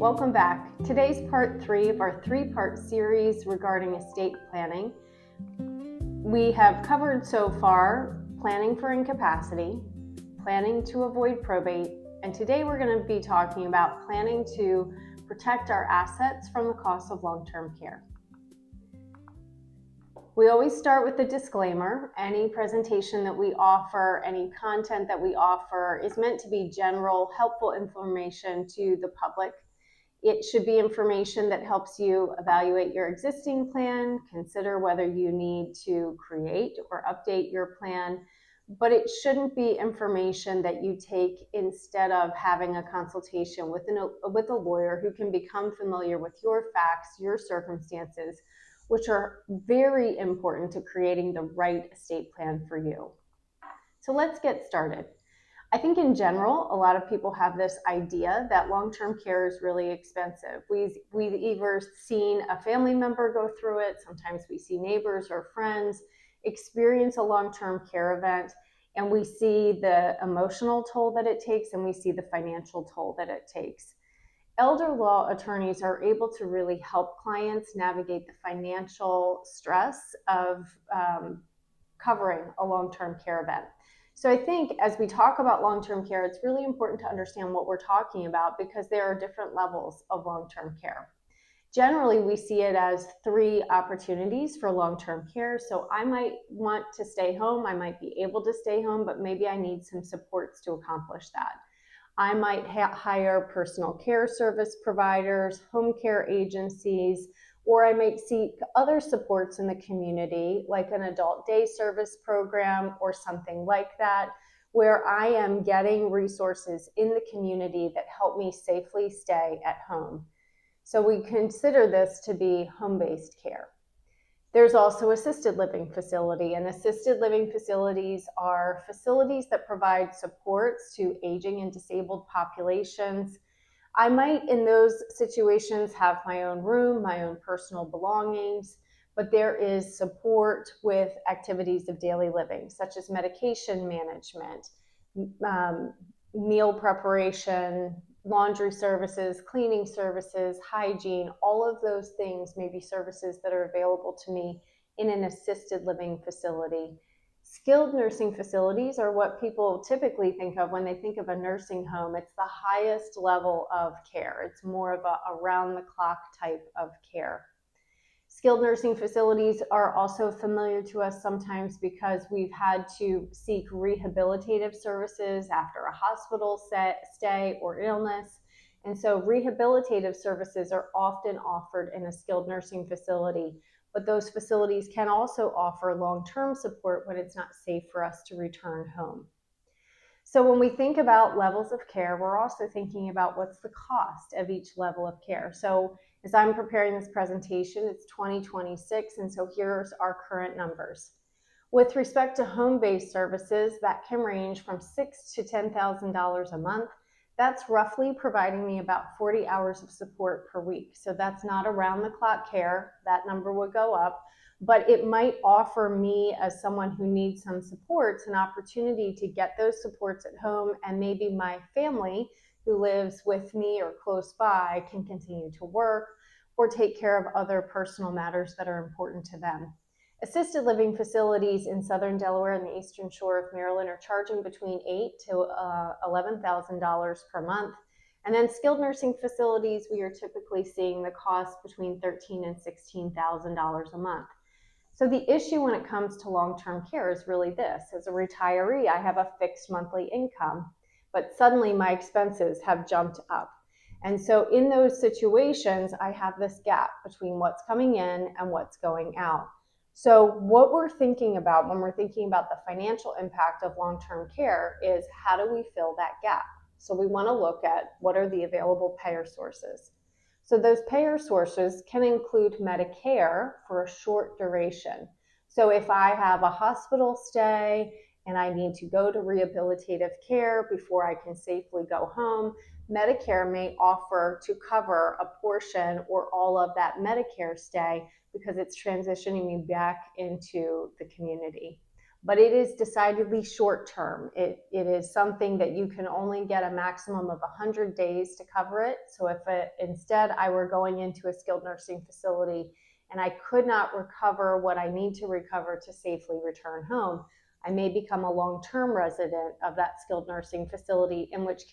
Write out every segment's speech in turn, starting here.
Welcome back. Today's part 3 of our 3-part series regarding estate planning. We have covered so far planning for incapacity, planning to avoid probate, and today we're going to be talking about planning to protect our assets from the cost of long-term care. We always start with the disclaimer. Any presentation that we offer, any content that we offer is meant to be general, helpful information to the public. It should be information that helps you evaluate your existing plan, consider whether you need to create or update your plan, but it shouldn't be information that you take instead of having a consultation with a lawyer who can become familiar with your facts, your circumstances, which are very important to creating the right estate plan for you. So let's get started. I think in general, a lot of people have this idea that long-term care is really expensive. We've either seen a family member go through it, sometimes we see neighbors or friends experience a long-term care event, and we see the emotional toll that it takes and we see the financial toll that it takes. Elder law attorneys are able to really help clients navigate the financial stress of covering a long-term care event. So I think as we talk about long-term care, it's really important to understand what we're talking about because there are different levels of long-term care. Generally, we see it as 3 opportunities for long-term care. So I might want to stay home, I might be able to stay home, but maybe I need some supports to accomplish that. I might hire personal care service providers, home care agencies, or I might seek other supports in the community, like an adult day service program or something like that, where I am getting resources in the community that help me safely stay at home. So we consider this to be home-based care. There's also assisted living facility, and assisted living facilities are facilities that provide supports to aging and disabled populations. I might, in those situations, have my own room, my own personal belongings, but there is support with activities of daily living, such as medication management, meal preparation, laundry services, cleaning services, hygiene. All of those things may be services that are available to me in an assisted living facility. Skilled nursing facilities are what people typically think of when they think of a nursing home. It's the highest level of care. It's more of a around-the-clock type of care. Skilled nursing facilities are also familiar to us sometimes because we've had to seek rehabilitative services after a hospital stay or illness. And so rehabilitative services are often offered in a skilled nursing facility, but those facilities can also offer long-term support when it's not safe for us to return home. So when we think about levels of care, we're also thinking about what's the cost of each level of care. So as I'm preparing this presentation, it's 2026, and so here's our current numbers. With respect to home-based services, that can range from $6,000 to $10,000 a month. That's roughly providing me about 40 hours of support per week. So that's not around-the-clock care. That number would go up, but it might offer me, as someone who needs some supports, an opportunity to get those supports at home, and maybe my family who lives with me or close by can continue to work or take care of other personal matters that are important to them. Assisted living facilities in southern Delaware and the eastern shore of Maryland are charging between $8,000 to $11,000 per month. And then skilled nursing facilities, we are typically seeing the cost between $13,000 and $16,000 a month. So the issue when it comes to long-term care is really this. As a retiree, I have a fixed monthly income, but suddenly my expenses have jumped up. And so in those situations, I have this gap between what's coming in and what's going out. So what we're thinking about when we're thinking about the financial impact of long-term care is how do we fill that gap? So we want to look at what are the available payer sources. So those payer sources can include Medicare for a short duration. So if I have a hospital stay and I need to go to rehabilitative care before I can safely go home, Medicare may offer to cover a portion or all of that Medicare stay because it's transitioning me back into the community. but it is decidedly short term. It is something that you can only get a maximum of 100 days to cover it. So if instead I were going into a skilled nursing facility and I could not recover what I need to recover to safely return home, I may become a long-term resident of that skilled nursing facility, in which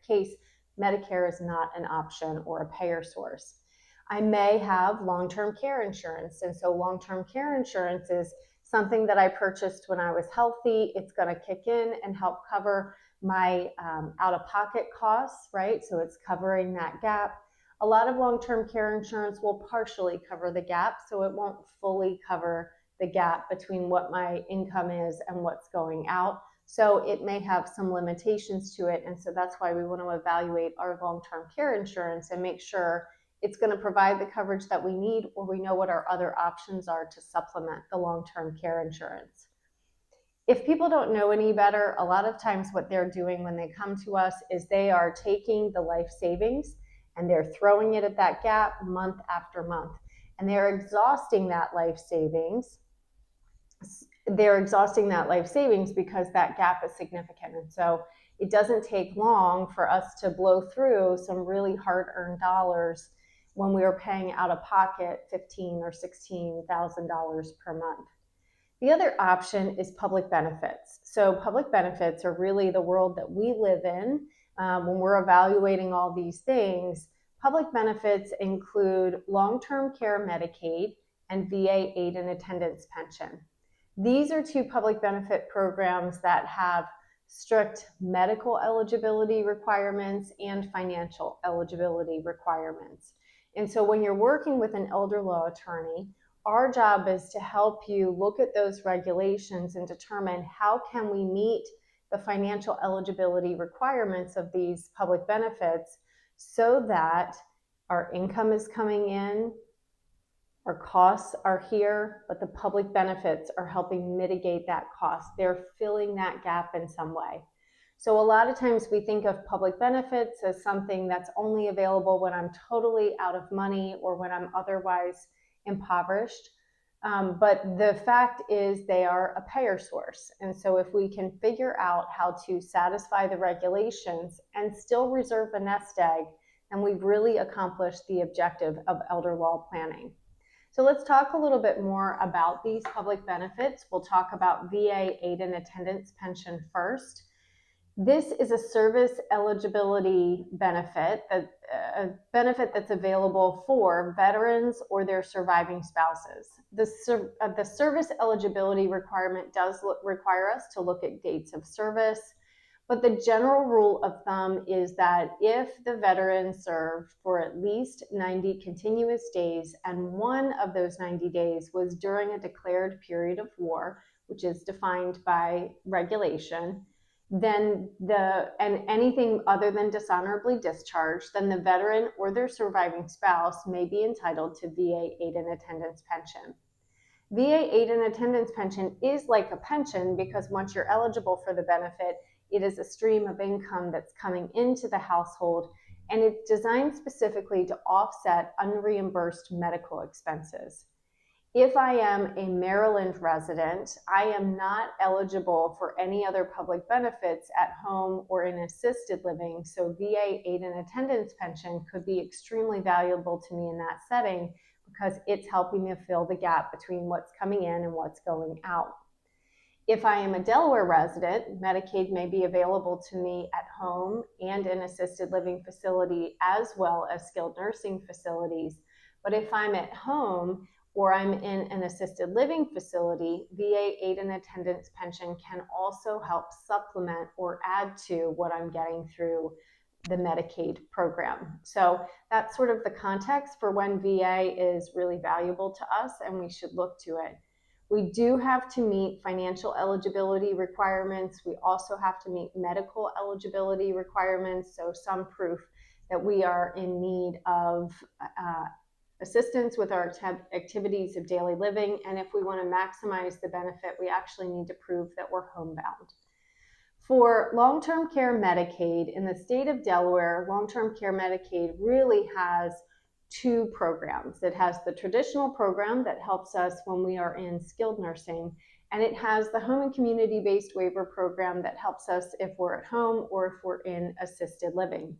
case Medicare is not an option or a payer source. I may have long-term care insurance, and so long-term care insurance is something that I purchased when I was healthy. It's going to kick in and help cover my out-of-pocket costs, right? So it's covering that gap. A lot of long-term care insurance will partially cover the gap, so it won't fully cover the gap between what my income is and what's going out. So it may have some limitations to it, and so that's why we want to evaluate our long-term care insurance and make sure it's going to provide the coverage that we need, or we know what our other options are to supplement the long-term care insurance. If people don't know any better, a lot of times what they're doing when they come to us is they are taking the life savings and they're throwing it at that gap month after month, and they're exhausting that life savings. They're exhausting that life savings because that gap is significant. And so it doesn't take long for us to blow through some really hard-earned dollars when we are paying out of pocket $15,000 or $16,000 per month. The other option is public benefits. So public benefits are really the world that we live in when we're evaluating all these things. Public benefits include long-term care Medicaid and VA aid and attendance pension. These are two public benefit programs that have strict medical eligibility requirements and financial eligibility requirements. And so when you're working with an elder law attorney, our job is to help you look at those regulations and determine how can we meet the financial eligibility requirements of these public benefits so that our income is coming in, our costs are here, but the public benefits are helping mitigate that cost. They're filling that gap in some way. So a lot of times we think of public benefits as something that's only available when I'm totally out of money or when I'm otherwise impoverished. But the fact is they are a payer source. And so if we can figure out how to satisfy the regulations and still reserve a nest egg, then we've really accomplished the objective of elder law planning. So let's talk a little bit more about these public benefits. We'll talk about VA aid and attendance pension first. This is a service eligibility benefit, a benefit that's available for veterans or their surviving spouses. The service eligibility requirement does require us to look at dates of service, but the general rule of thumb is that if the veteran served for at least 90 continuous days and one of those 90 days was during a declared period of war, which is defined by regulation, then and anything other than dishonorably discharged, then the veteran or their surviving spouse may be entitled to VA aid and attendance pension. VA aid and attendance pension is like a pension because once you're eligible for the benefit, it is a stream of income that's coming into the household, and it's designed specifically to offset unreimbursed medical expenses. If I am a Maryland resident, I am not eligible for any other public benefits at home or in assisted living, so VA aid and attendance pension could be extremely valuable to me in that setting because it's helping me fill the gap between what's coming in and what's going out. If I am a Delaware resident, Medicaid may be available to me at home and in assisted living facility as well as skilled nursing facilities. But if I'm at home or I'm in an assisted living facility, VA aid and attendance pension can also help supplement or add to what I'm getting through the Medicaid program. So that's sort of the context for when VA is really valuable to us and we should look to it. We do have to meet financial eligibility requirements. We also have to meet medical eligibility requirements, so some proof that we are in need of assistance with our activities of daily living. And if we want to maximize the benefit, we actually need to prove that we're homebound. For long-term care Medicaid, in the state of Delaware, long-term care Medicaid really has two programs. It has the traditional program that helps us when we are in skilled nursing, And it has the home and community-based waiver program that helps us if we're at home or if we're in assisted living.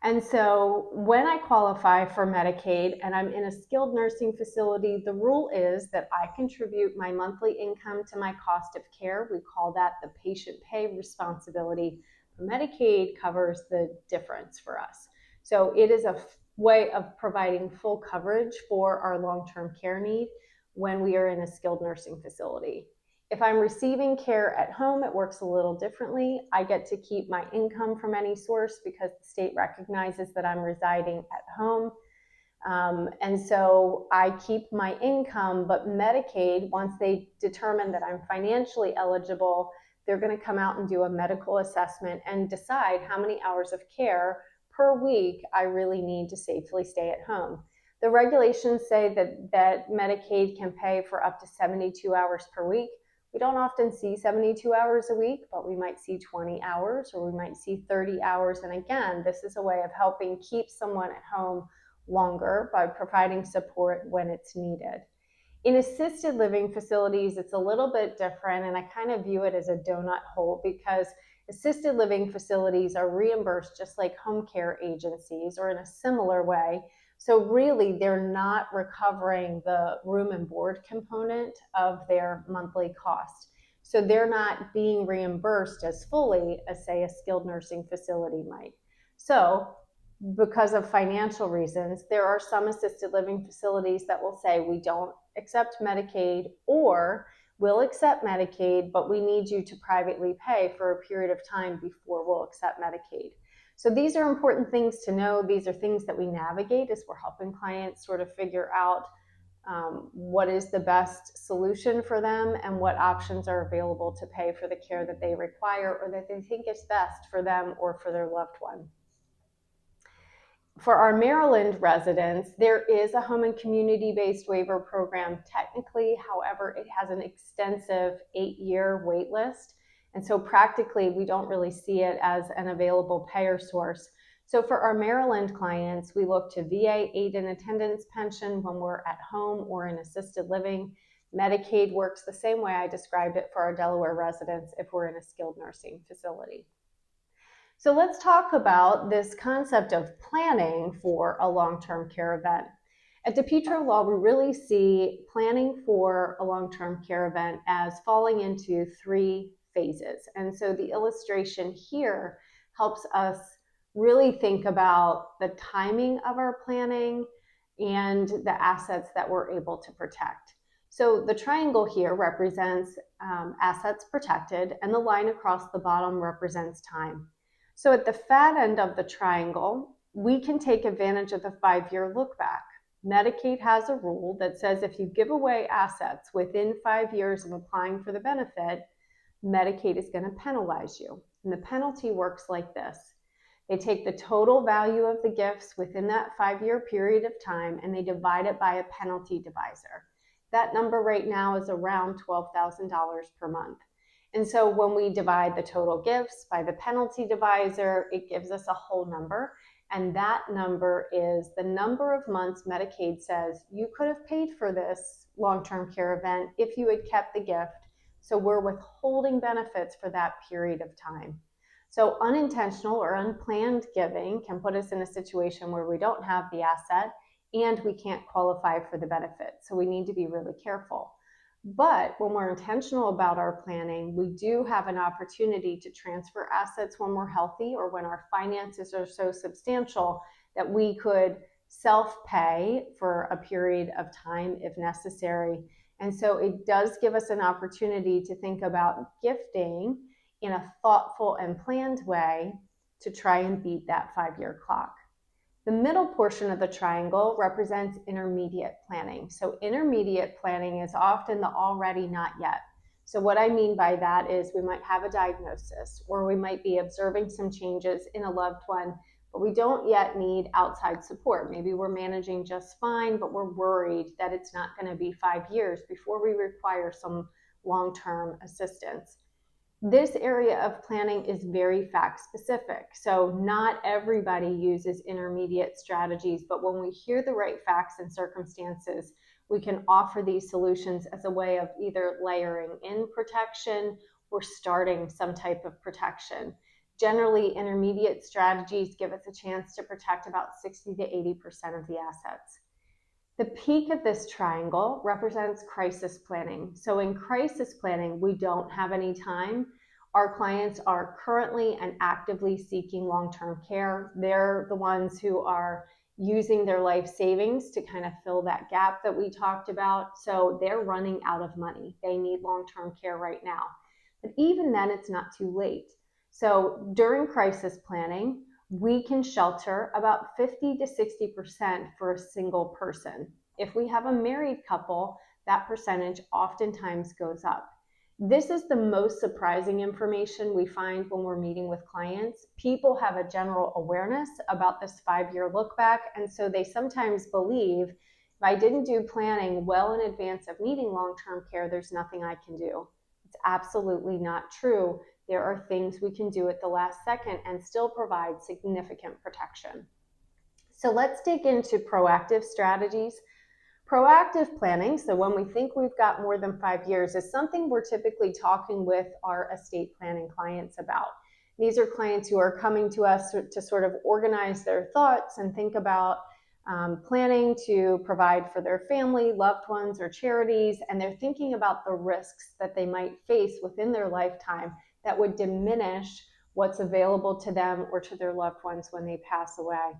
And so when I qualify for Medicaid and I'm in a skilled nursing facility, the rule is that I contribute my monthly income to my cost of care. We call that the patient pay responsibility. Medicaid covers the difference for us. So it is a way of providing full coverage for our long-term care need when we are in a skilled nursing facility. If I'm receiving care at home, it works a little differently. I get to keep my income from any source because the state recognizes that I'm residing at home. And so I keep my income, but Medicaid, once they determine that I'm financially eligible, they're going to come out and do a medical assessment and decide how many hours of care per week I really need to safely stay at home. The regulations say that Medicaid can pay for up to 72 hours per week. We don't often see 72 hours a week, but we might see 20 hours or we might see 30 hours. And again, this is a way of helping keep someone at home longer by providing support when it's needed. In assisted living facilities, it's a little bit different, and I kind of view it as a donut hole because assisted living facilities are reimbursed just like home care agencies or in a similar way. So really, they're not recovering the room and board component of their monthly cost. So they're not being reimbursed as fully as, say, a skilled nursing facility might. So because of financial reasons, there are some assisted living facilities that will say we don't accept Medicaid, or we'll accept Medicaid, but we need you to privately pay for a period of time before we'll accept Medicaid. So these are important things to know. These are things that we navigate as we're helping clients sort of figure out what is the best solution for them and what options are available to pay for the care that they require or that they think is best for them or for their loved one. For our Maryland residents, there is a home and community-based waiver program technically. However, it has an extensive 8-year wait list. And so practically, we don't really see it as an available payer source. So for our Maryland clients, we look to VA aid and attendance pension when we're at home or in assisted living. Medicaid works the same way I described it for our Delaware residents if we're in a skilled nursing facility. So let's talk about this concept of planning for a long-term care event. At DePietro Law, we really see planning for a long-term care event as falling into 3 phases. And so the illustration here helps us really think about the timing of our planning and the assets that we're able to protect. So the triangle here represents assets protected, and the line across the bottom represents time. So at the fat end of the triangle, we can take advantage of the 5-year look back. Medicaid has a rule that says if you give away assets within 5 years of applying for the benefit, Medicaid is going to penalize you. And the penalty works like this. They take the total value of the gifts within that 5-year period of time and they divide it by a penalty divisor. That number right now is around $12,000 per month. And so when we divide the total gifts by the penalty divisor, it gives us a whole number. And that number is the number of months Medicaid says you could have paid for this long-term care event if you had kept the gift. So we're withholding benefits for that period of time. So unintentional or unplanned giving can put us in a situation where we don't have the asset and we can't qualify for the benefit. So we need to be really careful. But when we're intentional about our planning, we do have an opportunity to transfer assets when we're healthy or when our finances are so substantial that we could self-pay for a period of time if necessary. And so it does give us an opportunity to think about gifting in a thoughtful and planned way to try and beat that 5-year clock. The middle portion of the triangle represents intermediate planning. So intermediate planning is often the already not yet. So what I mean by that is we might have a diagnosis or we might be observing some changes in a loved one, but we don't yet need outside support. Maybe we're managing just fine, but we're worried that it's not going to be 5 years before we require some long-term assistance. This area of planning is very fact specific. So not everybody uses intermediate strategies, but when we hear the right facts and circumstances, we can offer these solutions as a way of either layering in protection or starting some type of protection. Generally, intermediate strategies give us a chance to protect about 60 to 80% of the assets. The peak of this triangle represents crisis planning. So in crisis planning, we don't have any time. Our clients are currently and actively seeking long-term care. They're the ones who are using their life savings to kind of fill that gap that we talked about. So they're running out of money. They need long-term care right now. But even then, it's not too late. So during crisis planning, we can shelter about 50 to 60% for a single person. If we have a married couple, that percentage oftentimes goes up. This is the most surprising information we find when we're meeting with clients. People have a general awareness about this 5-year look back, and so they sometimes believe if I didn't do planning well in advance of needing long-term care, there's nothing I can do. It's absolutely not true. There are things we can do at the last second and still provide significant protection. So let's dig into proactive strategies. Proactive planning, so when we think we've got more than 5 years, is something we're typically talking with our estate planning clients about. These are clients who are coming to us to sort of organize their thoughts and think about planning to provide for their family, loved ones, or charities, and they're thinking about the risks that they might face within their lifetime that would diminish what's available to them or to their loved ones when they pass away.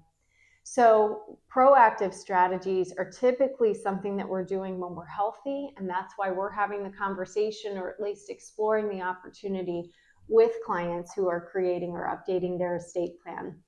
So proactive strategies are typically something that we're doing when we're healthy, and that's why we're having the conversation, or at least exploring the opportunity with clients who are creating or updating their estate plan.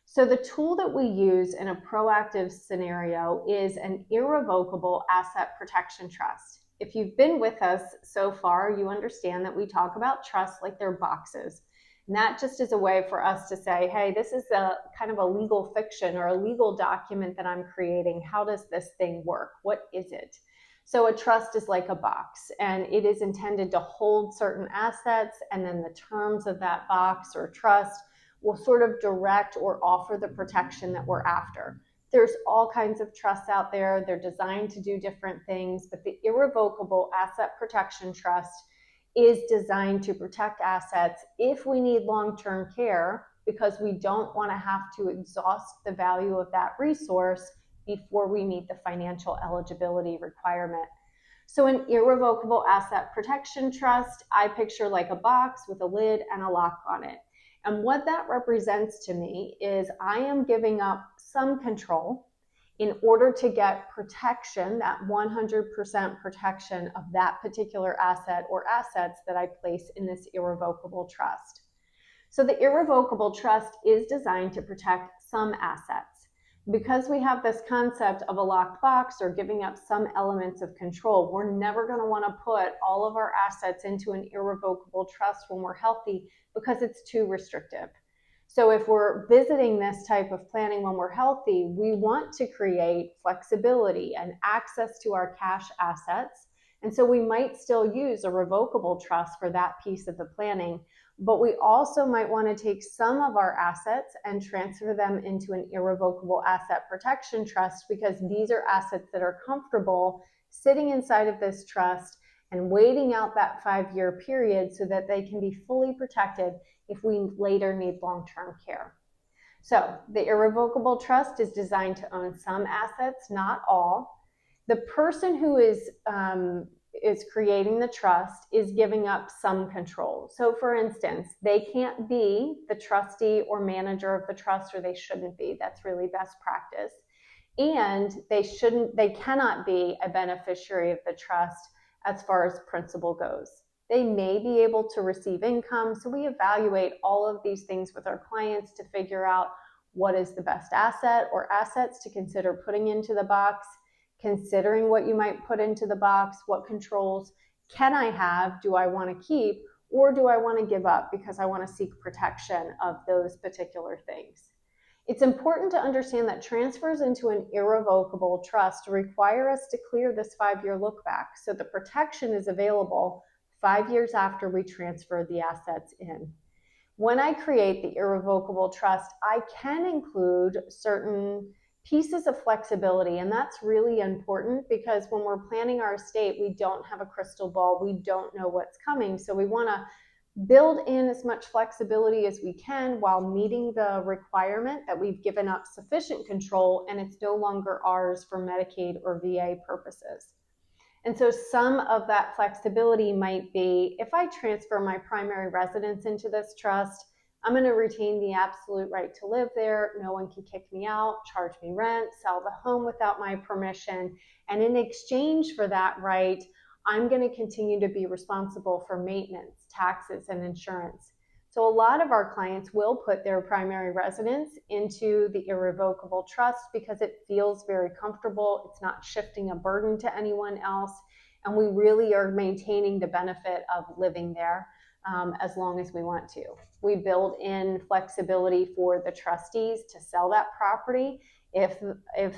So the tool that we use in a proactive scenario is an irrevocable asset protection trust. If you've been with us so far, you understand that we talk about trusts like they're boxes. And that just is a way for us to say, hey, this is a kind of a legal fiction or a legal document that I'm creating. How does this thing work? What is it? So a trust is like a box, and it is intended to hold certain assets, and then the terms of that box or trust will sort of direct or offer the protection that we're after. There's all kinds of trusts out there. They're designed to do different things, but the irrevocable asset protection trust is designed to protect assets if we need long-term care, because we don't want to have to exhaust the value of that resource before we meet the financial eligibility requirement. So an irrevocable asset protection trust, I picture like a box with a lid and a lock on it. And what that represents to me is I am giving up some control in order to get protection, that 100% protection of that particular asset or assets that I place in this irrevocable trust. So the irrevocable trust is designed to protect some assets. Because we have this concept of a locked box or giving up some elements of control, we're never going to want to put all of our assets into an irrevocable trust when we're healthy, because it's too restrictive. So if we're visiting this type of planning when we're healthy, we want to create flexibility and access to our cash assets. And so we might still use a revocable trust for that piece of the planning, but we also might want to take some of our assets and transfer them into an irrevocable asset protection trust, because these are assets that are comfortable sitting inside of this trust and waiting out that 5-year period so that they can be fully protected if we later need long-term care. So the irrevocable trust is designed to own some assets, not all. The person who is creating the trust is giving up some control. So for instance, they can't be the trustee or manager of the trust, or they shouldn't be. That's really best practice. And they cannot be a beneficiary of the trust as far as principal goes. They may be able to receive income. So we evaluate all of these things with our clients to figure out what is the best asset or assets to consider putting into the box, considering what you might put into the box, what controls can I have, do I want to keep, or do I want to give up because I want to seek protection of those particular things. It's important to understand that transfers into an irrevocable trust require us to clear this 5-year look back, so the protection is available 5 years after we transfer the assets in. When I create the irrevocable trust, I can include certain pieces of flexibility. And that's really important because when we're planning our estate, we don't have a crystal ball. We don't know what's coming. So we want to build in as much flexibility as we can while meeting the requirement that we've given up sufficient control and it's no longer ours for Medicaid or VA purposes. And so some of that flexibility might be, if I transfer my primary residence into this trust, I'm going to retain the absolute right to live there. No one can kick me out, charge me rent, sell the home without my permission. And in exchange for that right, I'm going to continue to be responsible for maintenance, taxes, and insurance. So a lot of our clients will put their primary residence into the irrevocable trust because it feels very comfortable. It's not shifting a burden to anyone else. And we really are maintaining the benefit of living there as long as we want to. We build in flexibility for the trustees to sell that property if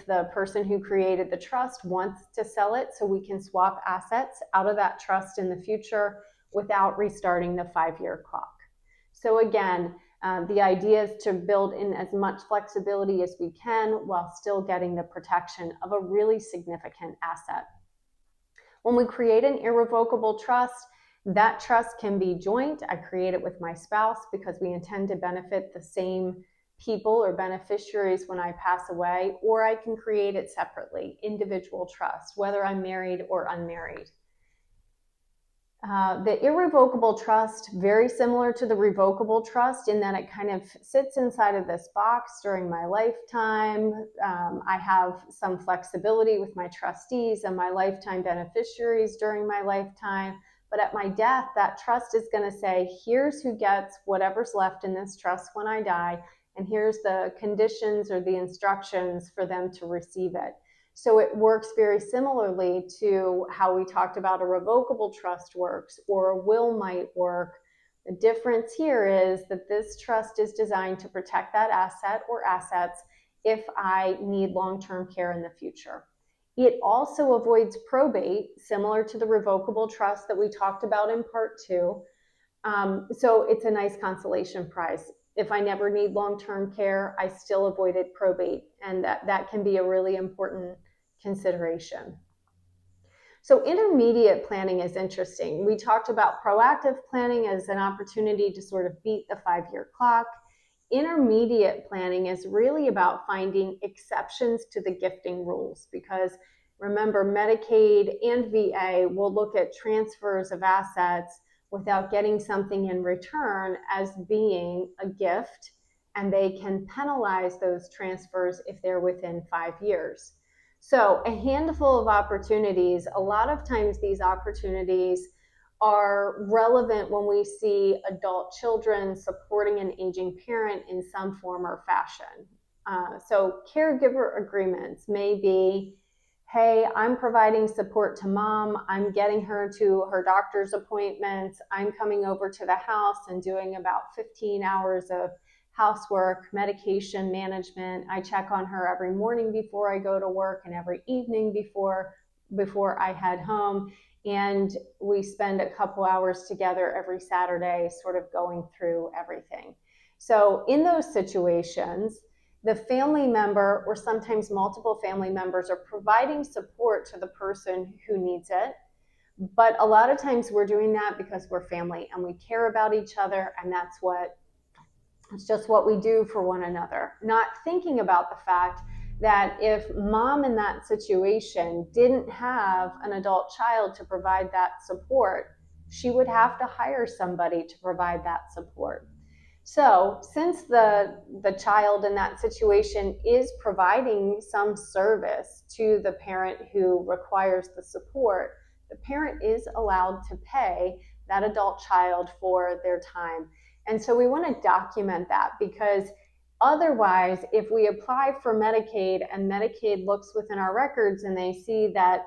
the person who created the trust wants to sell it, so we can swap assets out of that trust in the future without restarting the 5-year clock. So again, the idea is to build in as much flexibility as we can while still getting the protection of a really significant asset. When we create an irrevocable trust, that trust can be joint. I create it with my spouse because we intend to benefit the same people or beneficiaries when I pass away, or I can create it separately, individual trust, whether I'm married or unmarried. The irrevocable trust, very similar to the revocable trust in that it kind of sits inside of this box during my lifetime. I have some flexibility with my trustees and my lifetime beneficiaries during my lifetime. But at my death, that trust is going to say, here's who gets whatever's left in this trust when I die, and here's the conditions or the instructions for them to receive it. So it works very similarly to how we talked about a revocable trust works or a will might work. The difference here is that this trust is designed to protect that asset or assets if I need long-term care in the future. It also avoids probate, similar to the revocable trust that we talked about in part 2. So it's a nice consolation prize. If I never need long-term care, I still avoided probate, and that can be a really important consideration. So intermediate planning is interesting. We talked about proactive planning as an opportunity to sort of beat the 5-year clock. Intermediate planning is really about finding exceptions to the gifting rules, because remember, Medicaid and VA will look at transfers of assets without getting something in return as being a gift, and they can penalize those transfers if they're within 5 years. So a handful of opportunities, a lot of times these opportunities are relevant when we see adult children supporting an aging parent in some form or fashion. So caregiver agreements may be, hey, I'm providing support to mom, I'm getting her to her doctor's appointments, I'm coming over to the house and doing about 15 hours of housework, medication management. I check on her every morning before I go to work and every evening before I head home. And we spend a couple hours together every Saturday sort of going through everything. So in those situations, the family member or sometimes multiple family members are providing support to the person who needs it. But a lot of times we're doing that because we're family and we care about each other, and it's just what we do for one another. Not thinking about the fact that if mom in that situation didn't have an adult child to provide that support, she would have to hire somebody to provide that support. So since the child in that situation is providing some service to the parent who requires the support, the parent is allowed to pay that adult child for their time. And so we want to document that, because otherwise, if we apply for Medicaid and Medicaid looks within our records and they see that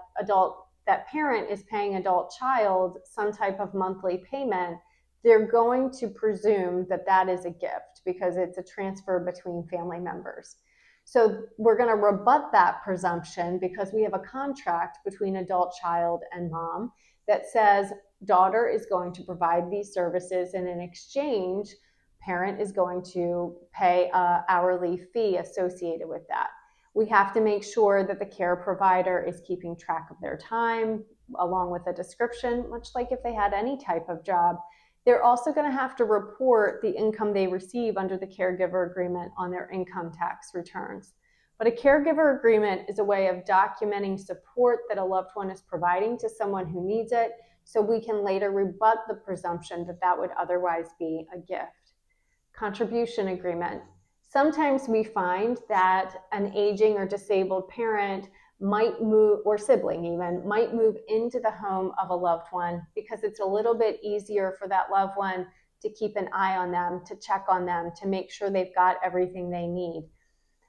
parent is paying adult child some type of monthly payment, they're going to presume that that is a gift because it's a transfer between family members. So we're going to rebut that presumption because we have a contract between adult child and mom that says daughter is going to provide these services, and in exchange, parent is going to pay an hourly fee associated with that. We have to make sure that the care provider is keeping track of their time, along with a description, much like if they had any type of job. They're also going to have to report the income they receive under the caregiver agreement on their income tax returns. But a caregiver agreement is a way of documenting support that a loved one is providing to someone who needs it, so we can later rebut the presumption that that would otherwise be a gift. Contribution agreement. Sometimes we find that an aging or disabled parent might move, or sibling even, might move into the home of a loved one because it's a little bit easier for that loved one to keep an eye on them, to check on them, to make sure they've got everything they need.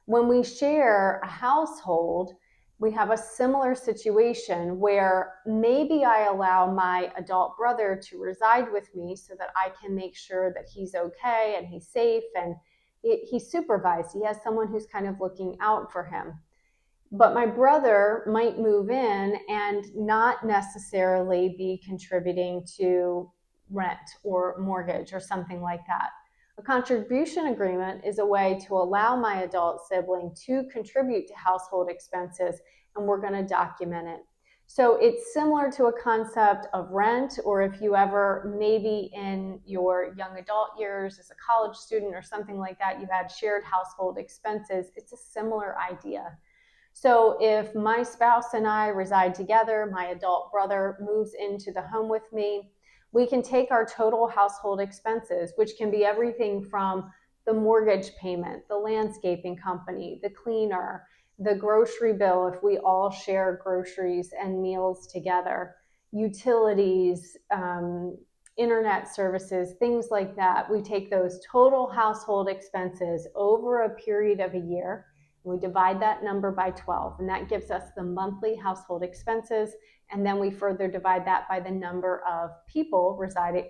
When we share a household, we have a similar situation where maybe I allow my adult brother to reside with me so that I can make sure that he's okay and he's safe and he's supervised. He has someone who's kind of looking out for him. But my brother might move in and not necessarily be contributing to rent or mortgage or something like that. A contribution agreement is a way to allow my adult sibling to contribute to household expenses, and we're going to document it. So it's similar to a concept of rent, or if you ever, maybe in your young adult years as a college student or something like that, you had shared household expenses. It's a similar idea. So if my spouse and I reside together, my adult brother moves into the home with me, we can take our total household expenses, which can be everything from the mortgage payment, the landscaping company, the cleaner, the grocery bill if we all share groceries and meals together, utilities, internet services, things like that. We take those total household expenses over a period of a year. We divide that number by 12, and that gives us the monthly household expenses. And then we further divide that by the number of people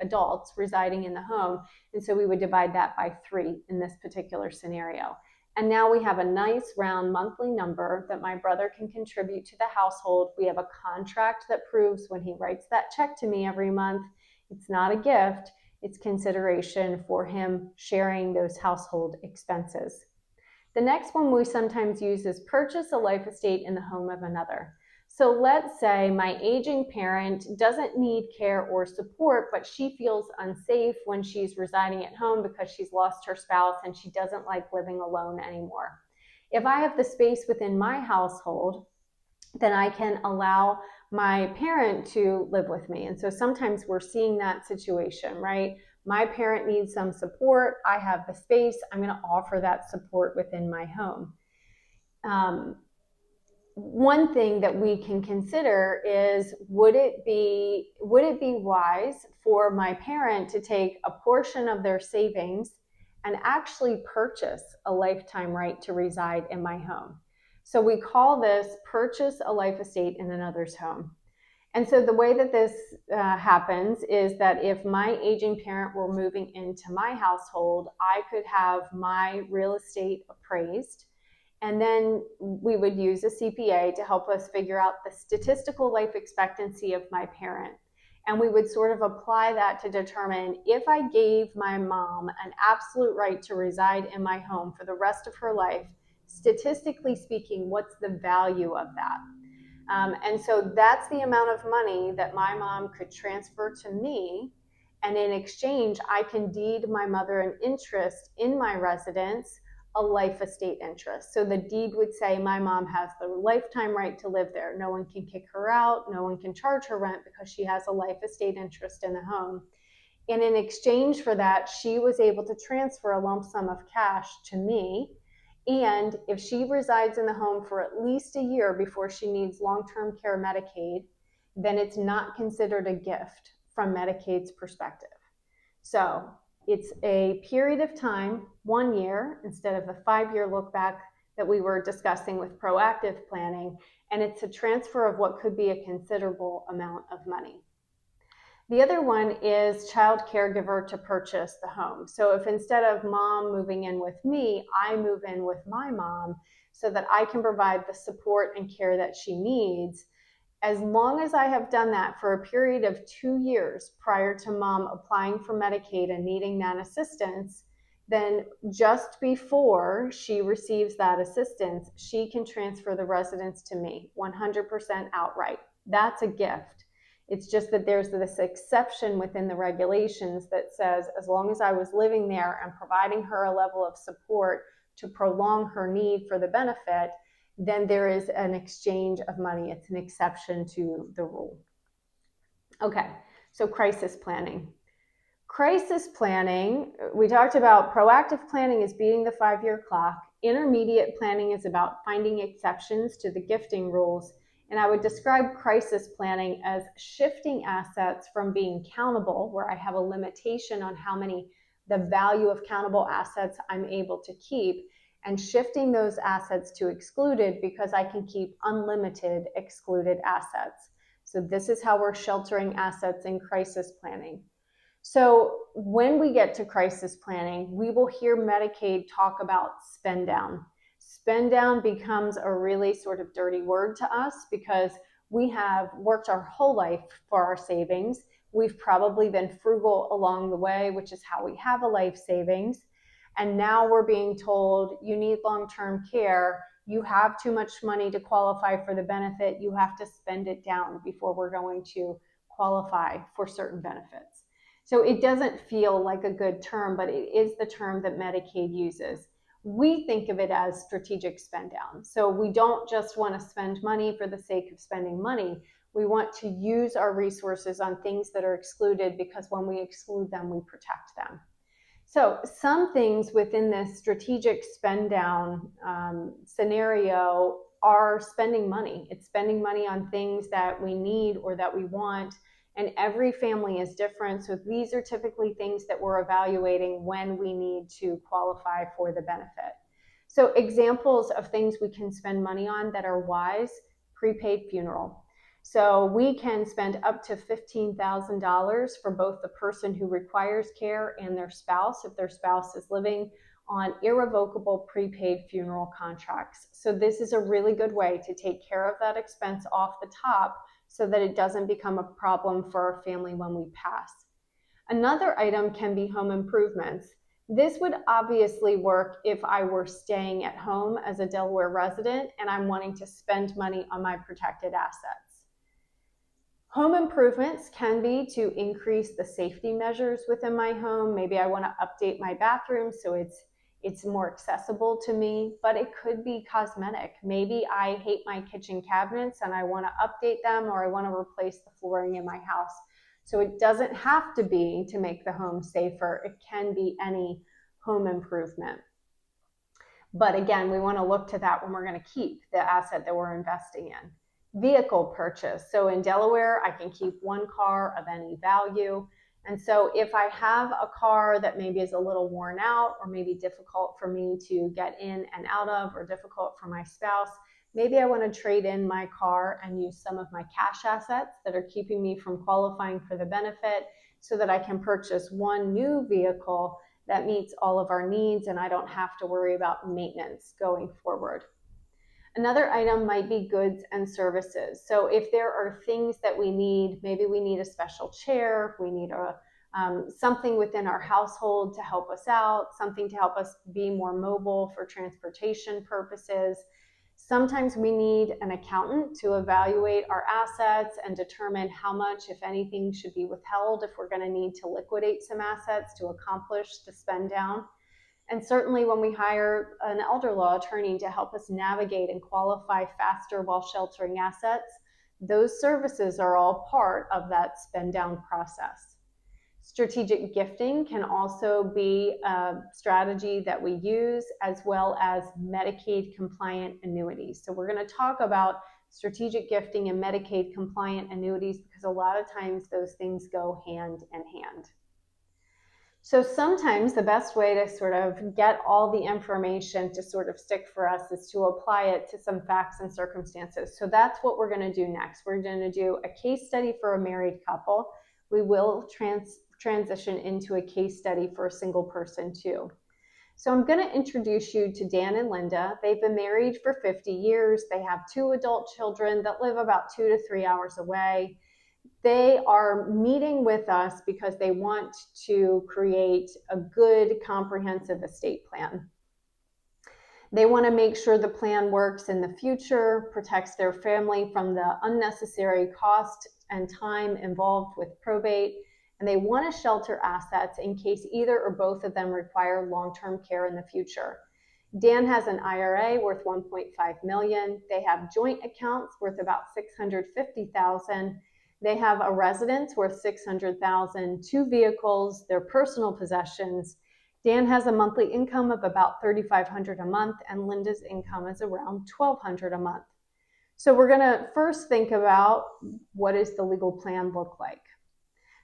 adults residing in the home. And so we would divide that by 3 in this particular scenario. And now we have a nice round monthly number that my brother can contribute to the household. We have a contract that proves when he writes that check to me every month, it's not a gift, it's consideration for him sharing those household expenses. The next one we sometimes use is purchase a life estate in the home of another. So let's say my aging parent doesn't need care or support, but she feels unsafe when she's residing at home because she's lost her spouse and she doesn't like living alone anymore. If I have the space within my household, then I can allow my parent to live with me. And so sometimes we're seeing that situation, right? My parent needs some support. I have the space. I'm going to offer that support within my home. One thing that we can consider is, would it be wise for my parent to take a portion of their savings and actually purchase a lifetime right to reside in my home? So we call this purchase a life estate in another's home. And so the way that this happens is that if my aging parent were moving into my household, I could have my real estate appraised, and then we would use a CPA to help us figure out the statistical life expectancy of my parent. And we would sort of apply that to determine if I gave my mom an absolute right to reside in my home for the rest of her life, statistically speaking, what's the value of that? And so that's the amount of money that my mom could transfer to me. And in exchange, I can deed my mother an interest in my residence, a life estate interest. So the deed would say my mom has the lifetime right to live there. No one can kick her out. No one can charge her rent because she has a life estate interest in the home. And in exchange for that, she was able to transfer a lump sum of cash to me. And if she resides in the home for at least a year before she needs long-term care Medicaid, then it's not considered a gift from Medicaid's perspective. So it's a period of time, 1 year, instead of the 5-year look back that we were discussing with proactive planning, and it's a transfer of what could be a considerable amount of money. The other one is child caregiver to purchase the home. So if instead of mom moving in with me, I move in with my mom so that I can provide the support and care that she needs, as long as I have done that for a period of 2 years prior to mom applying for Medicaid and needing that assistance, then just before she receives that assistance, she can transfer the residence to me 100% outright. That's a gift. It's just that there's this exception within the regulations that says as long as I was living there and providing her a level of support to prolong her need for the benefit, then there is an exchange of money. It's an exception to the rule. Okay, so crisis planning. Crisis planning, we talked about proactive planning is beating the 5-year clock. Intermediate planning is about finding exceptions to the gifting rules. And I would describe crisis planning as shifting assets from being countable, where I have a limitation on the value of countable assets I'm able to keep, and shifting those assets to excluded because I can keep unlimited excluded assets. So this is how we're sheltering assets in crisis planning. So when we get to crisis planning, we will hear Medicaid talk about spend down. Spend down becomes a really sort of dirty word to us because we have worked our whole life for our savings. We've probably been frugal along the way, which is how we have a life savings. And now we're being told you need long-term care. You have too much money to qualify for the benefit. You have to spend it down before we're going to qualify for certain benefits. So it doesn't feel like a good term, but it is the term that Medicaid uses. We think of it as strategic spend down. So we don't just want to spend money for the sake of spending money. We want to use our resources on things that are excluded because when we exclude them, we protect them. So some things within this strategic spend down scenario are spending money. It's spending money on things that we need or that we want. And every family is different. So these are typically things that we're evaluating when we need to qualify for the benefit. So examples of things we can spend money on that are wise: prepaid funeral. So we can spend up to $15,000 for both the person who requires care and their spouse, if their spouse is living, on irrevocable prepaid funeral contracts. So this is a really good way to take care of that expense off the top so that it doesn't become a problem for our family when we pass. Another item can be home improvements. This would obviously work if I were staying at home as a Delaware resident and I'm wanting to spend money on my protected assets. Home improvements can be to increase the safety measures within my home. Maybe I want to update my bathroom so it's more accessible to me, but it could be cosmetic. Maybe I hate my kitchen cabinets and I want to update them, or I want to replace the flooring in my house. So it doesn't have to be to make the home safer. It can be any home improvement. But again, we want to look to that when we're going to keep the asset that we're investing in. Vehicle purchase. So in Delaware, I can keep one car of any value. And so if I have a car that maybe is a little worn out or maybe difficult for me to get in and out of, or difficult for my spouse, maybe I want to trade in my car and use some of my cash assets that are keeping me from qualifying for the benefit so that I can purchase one new vehicle that meets all of our needs and I don't have to worry about maintenance going forward. Another item might be goods and services. So if there are things that we need, maybe we need a special chair, we need something within our household to help us out, something to help us be more mobile for transportation purposes. Sometimes we need an accountant to evaluate our assets and determine how much, if anything, should be withheld if we're going to need to liquidate some assets to accomplish the spend down. And certainly when we hire an elder law attorney to help us navigate and qualify faster while sheltering assets, those services are all part of that spend down process. Strategic gifting can also be a strategy that we use, as well as Medicaid compliant annuities. So we're going to talk about strategic gifting and Medicaid compliant annuities because a lot of times those things go hand in hand. So sometimes the best way to sort of get all the information to sort of stick for us is to apply it to some facts and circumstances. So that's what we're going to do next. We're going to do a case study for a married couple. We will transition into a case study for a single person too. So I'm going to introduce you to Dan and Linda. They've been married for 50 years. They have 2 adult children that live about 2 to 3 hours away. They are meeting with us because they want to create a good comprehensive estate plan. They want to make sure the plan works in the future, protects their family from the unnecessary cost and time involved with probate, and they want to shelter assets in case either or both of them require long-term care in the future. Dan has an IRA worth $1.5 million. They have joint accounts worth about $650,000. They have a residence worth $600,000, 2 vehicles, their personal possessions. Dan has a monthly income of about $3,500 a month, and Linda's income is around $1,200 a month. So we're going to first think about, what does the legal plan look like?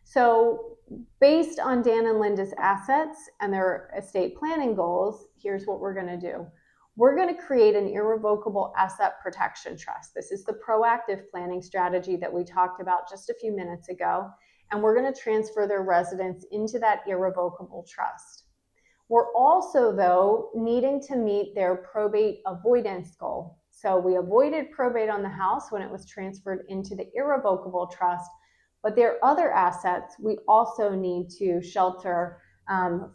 So based on Dan and Linda's assets and their estate planning goals, here's what we're going to do. We're going to create an irrevocable asset protection trust. This is the proactive planning strategy that we talked about just a few minutes ago, and we're going to transfer their residence into that irrevocable trust. We're also, though, needing to meet their probate avoidance goal. So we avoided probate on the house when it was transferred into the irrevocable trust, but their other assets we also need to shelter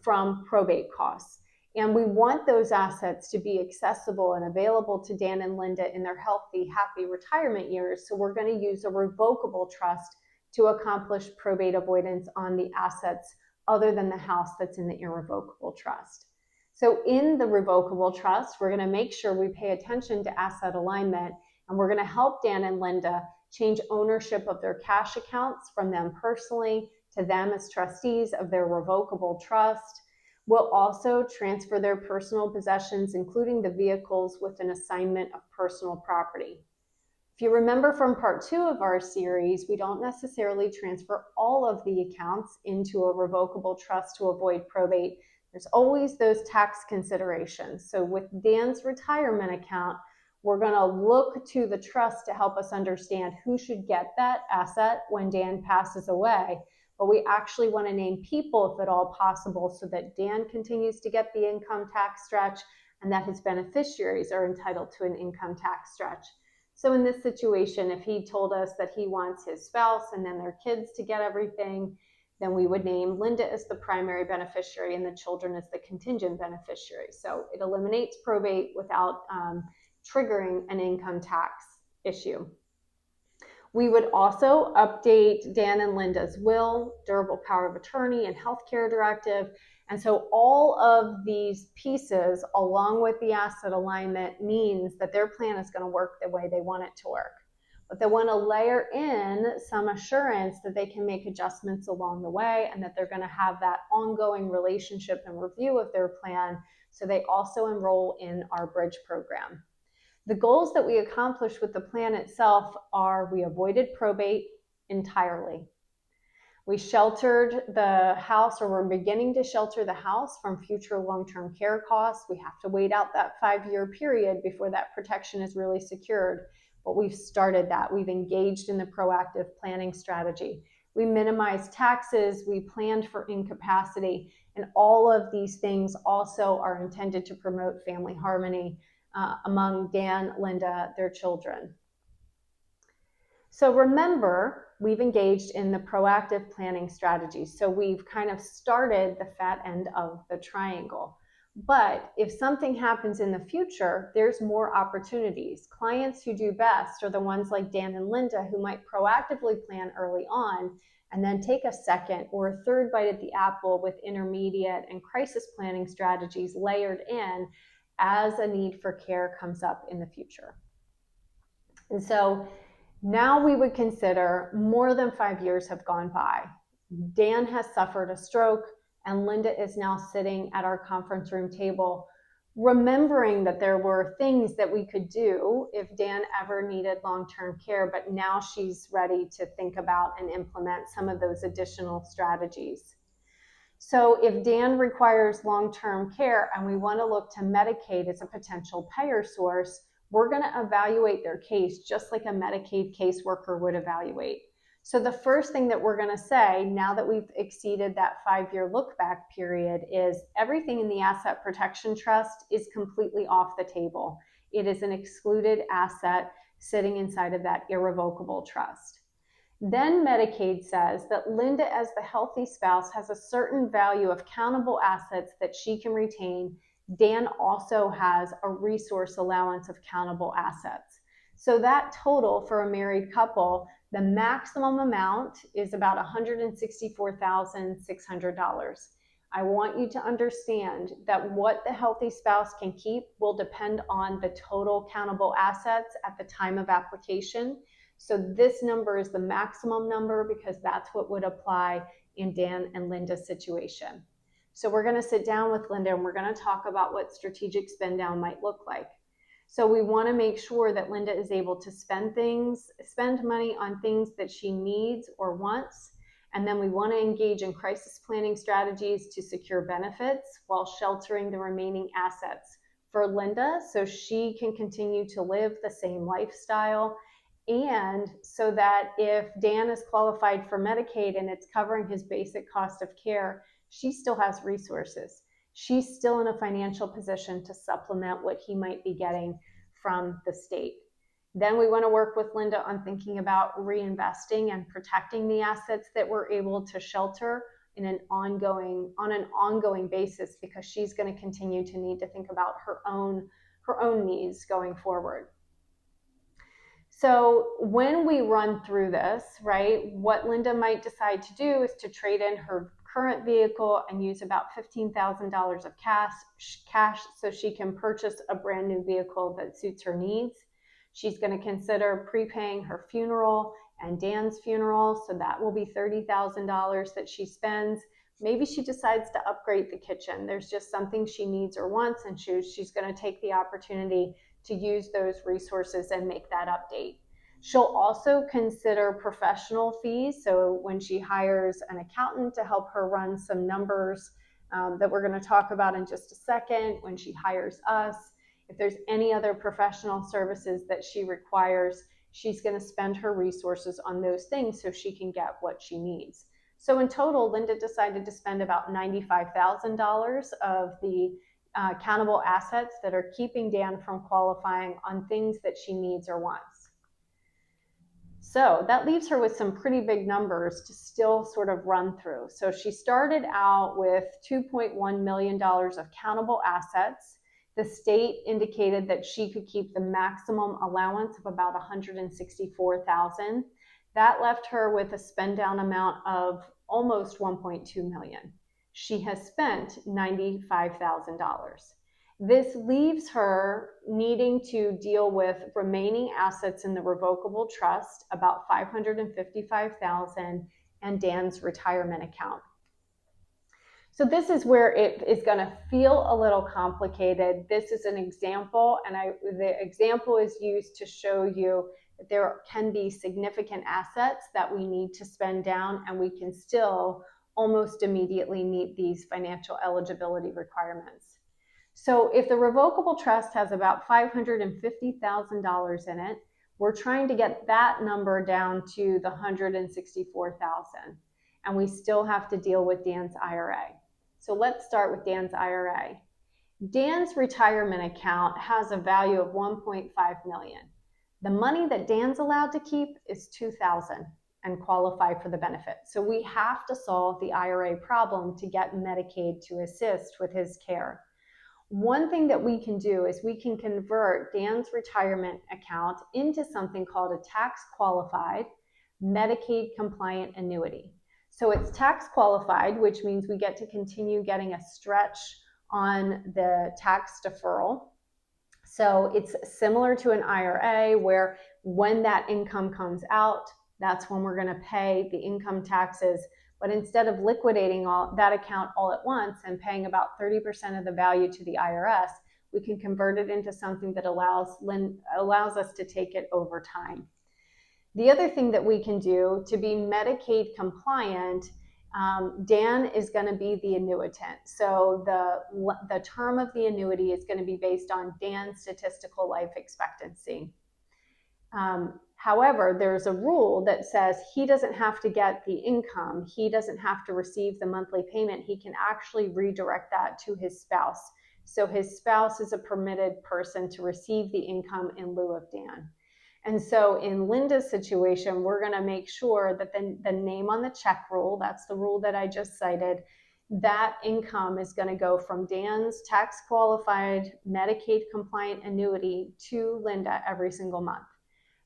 from probate costs. And we want those assets to be accessible and available to Dan and Linda in their healthy, happy retirement years. So we're going to use a revocable trust to accomplish probate avoidance on the assets other than the house that's in the irrevocable trust. So in the revocable trust, we're going to make sure we pay attention to asset alignment, and we're going to help Dan and Linda change ownership of their cash accounts from them personally to them as trustees of their revocable trust. We'll also transfer their personal possessions, including the vehicles, with an assignment of personal property. If you remember from part 2 of our series, we don't necessarily transfer all of the accounts into a revocable trust to avoid probate. There's always those tax considerations. So with Dan's retirement account, we're going to look to the trust to help us understand who should get that asset when Dan passes away. But we actually want to name people, if at all possible, so that Dan continues to get the income tax stretch and that his beneficiaries are entitled to an income tax stretch. So in this situation, if he told us that he wants his spouse and then their kids to get everything, then we would name Linda as the primary beneficiary and the children as the contingent beneficiary. So it eliminates probate without triggering an income tax issue. We would also update Dan and Linda's will, durable power of attorney, and healthcare directive. And so all of these pieces, along with the asset alignment, means that their plan is going to work the way they want it to work. But they want to layer in some assurance that they can make adjustments along the way and that they're going to have that ongoing relationship and review of their plan. So they also enroll in our bridge program. The goals that we accomplished with the plan itself are: we avoided probate entirely. We sheltered the house, or we're beginning to shelter the house from future long-term care costs. We have to wait out that 5-year period before that protection is really secured. But we've started that. We've engaged in the proactive planning strategy. We minimized taxes. We planned for incapacity. And all of these things also are intended to promote family harmony among Dan, Linda, their children. So remember, we've engaged in the proactive planning strategy. So we've kind of started the fat end of the triangle. But if something happens in the future, there's more opportunities. Clients who do best are the ones like Dan and Linda, who might proactively plan early on and then take a second or a third bite at the apple with intermediate and crisis planning strategies layered in as a need for care comes up in the future. And so now we would consider more than 5 years have gone by. Dan has suffered a stroke, and Linda is now sitting at our conference room table, remembering that there were things that we could do if Dan ever needed long-term care, but now she's ready to think about and implement some of those additional strategies. So if Dan requires long-term care and we want to look to Medicaid as a potential payer source, we're going to evaluate their case just like a Medicaid caseworker would evaluate. So the first thing that we're going to say, now that we've exceeded that 5-year look-back period, is everything in the asset protection trust is completely off the table. It is an excluded asset sitting inside of that irrevocable trust. Then Medicaid says that Linda, as the healthy spouse, has a certain value of countable assets that she can retain. Dan also has a resource allowance of countable assets. So that total for a married couple, the maximum amount is about $164,600. I want you to understand that what the healthy spouse can keep will depend on the total countable assets at the time of application. So this number is the maximum number because that's what would apply in Dan and Linda's situation. So we're going to sit down with Linda and we're going to talk about what strategic spend down might look like. So we want to make sure that Linda is able to spend money on things that she needs or wants. And then we want to engage in crisis planning strategies to secure benefits while sheltering the remaining assets for Linda so she can continue to live the same lifestyle, and so that if Dan is qualified for Medicaid and it's covering his basic cost of care, she still has resources. She's still in a financial position to supplement what he might be getting from the state. Then we want to work with Linda on thinking about reinvesting and protecting the assets that we're able to shelter on an ongoing basis, because she's going to continue to need to think about her own needs going forward. So when we run through this, right, what Linda might decide to do is to trade in her current vehicle and use about $15,000 of cash so she can purchase a brand new vehicle that suits her needs. She's going to consider prepaying her funeral and Dan's funeral, so that will be $30,000 that she spends. Maybe she decides to upgrade the kitchen. There's just something she needs or wants, and she's going to take the opportunity to use those resources and make that update. She'll also consider professional fees. So when she hires an accountant to help her run some numbers that we're going to talk about in just a second, when she hires us, if there's any other professional services that she requires, she's going to spend her resources on those things so she can get what she needs. So in total, Linda decided to spend about $95,000 of the countable assets that are keeping Dan from qualifying on things that she needs or wants. So that leaves her with some pretty big numbers to still sort of run through. So she started out with $2.1 million of countable assets. The state indicated that she could keep the maximum allowance of about $164,000. That left her with a spend down amount of almost $1.2 million. She has spent $95,000. This leaves her needing to deal with remaining assets in the revocable trust, about $555,000, and Dan's retirement account. So this is where it is going to feel a little complicated. This is an example, and the example is used to show you that there can be significant assets that we need to spend down, and we can still almost immediately meet these financial eligibility requirements. So if the revocable trust has about $550,000 in it, we're trying to get that number down to the $164,000, and we still have to deal with Dan's IRA. So let's start with Dan's IRA. Dan's retirement account has a value of $1.5 million. The money that Dan's allowed to keep is $2,000 and qualify for the benefit. So we have to solve the IRA problem to get Medicaid to assist with his care. One thing that we can do is we can convert Dan's retirement account into something called a tax qualified Medicaid compliant annuity. So it's tax qualified, which means we get to continue getting a stretch on the tax deferral. So it's similar to an IRA where when that income comes out, that's when we're going to pay the income taxes. But instead of liquidating all that account all at once and paying about 30% of the value to the IRS, we can convert it into something that allows us to take it over time. The other thing that we can do to be Medicaid compliant, Dan is going to be the annuitant. So the term of the annuity is going to be based on Dan's statistical life expectancy. However, there's a rule that says he doesn't have to get the income. He doesn't have to receive the monthly payment. He can actually redirect that to his spouse. So his spouse is a permitted person to receive the income in lieu of Dan. And so in Linda's situation, we're going to make sure that the name on the check rule, that's the rule that I just cited, that income is going to go from Dan's tax qualified Medicaid compliant annuity to Linda every single month.